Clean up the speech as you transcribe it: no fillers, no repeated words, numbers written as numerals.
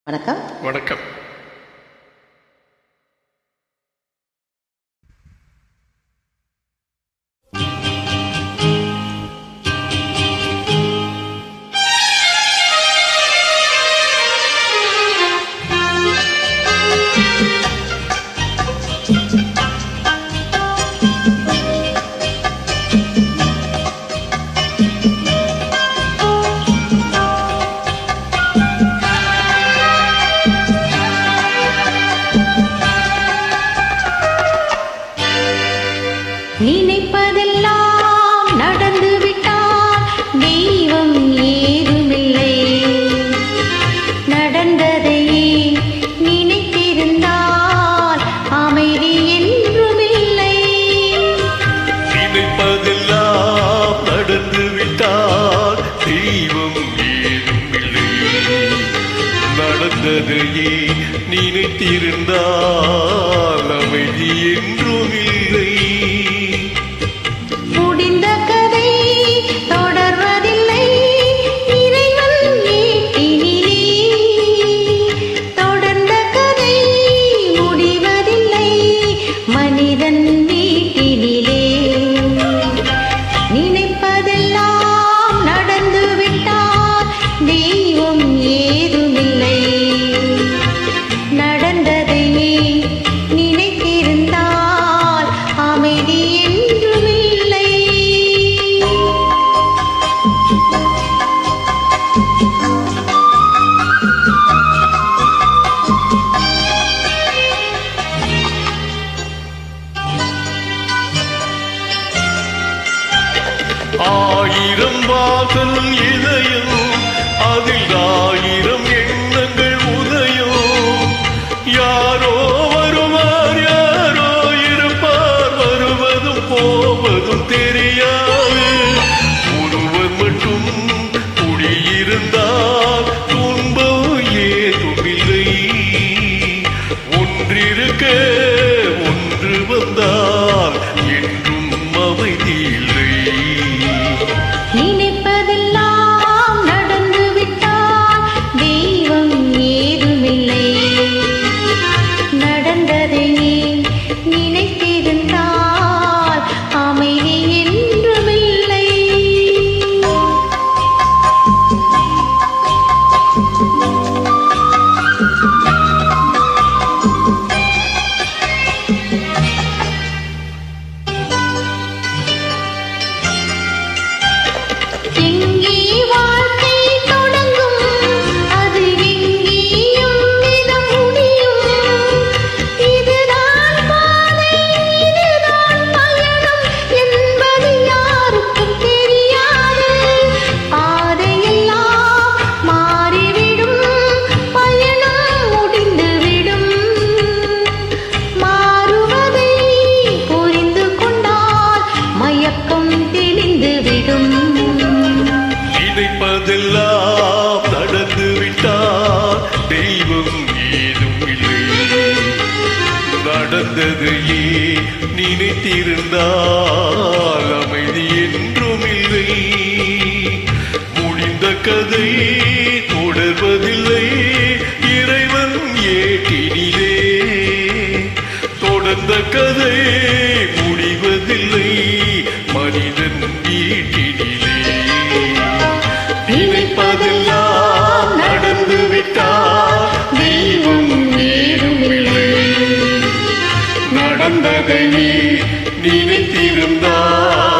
வணக்கம். வணக்கம். நினைப்பதெல்லாம் நடந்து விட்டால் தெய்வம் ஏதுமில்லை. நடந்ததையே நினைத்திருந்தால் அமைதி என்றுமில்லை. நினைப்பதெல்லாம் நடந்து விட்டால் தெய்வம் ஏதுமில்லை. நடந்ததையே நினைத்திருந்தால் அமைதி என்றுமில்லை. ஆயிரம் வாசல் இதயம், அதில் ஆயிரம் எண்ணங்கள் உதயம். யாரோ வருவார், யாரோ இருப்பார், வருவதும் போவதும் தெரியாது. ஒருவர் மட்டும் குடியிருந்தால் துன்பம் ஏதுமில்லை. ஒன்றிருக்க ஒன்று வந்தால் என்றும் அமைதி இல்லை. நினைப்பதெல்லாம் நடந்து விட்டால் தெய்வம் ஏதுமில்லை. நடந்ததை நினைத்திருந்தால் அமைதி என்றுமில்லை. எங்கே வாழ்க்கை தொடங்கும், அது எங்கேயும் விதம் முடியும். இதுதான் பாதை, இதுதான் பயணம் என்பது யாருக்கும் தெரியாது. பாதையெல்லாம் மாறிவிடும், பயணம் முடிந்துவிடும். மாறுவதை புரிந்து கொண்டால் மயக்கம் தெளிந்துவிடும். நினைப்பதெல்லாம் நடந்து விட்டால் தெய்வம் ஏதும் இல்லை. நடந்ததையே நினைத்திருந்தால் அமைதி என்றும் இல்லை. முடிந்த கதை தொடர்வதில்லை, இறைவன் ஏட்டினிலே. தொடர்ந்த கதை முடிவதில்லை, மனிதன் வீட்டினிலே. நினைப்பதெல்லாம் நடந்து விட்டால் தெய்வம் ஏதுமில்லை. நடந்ததை நினைத்திருந்தால்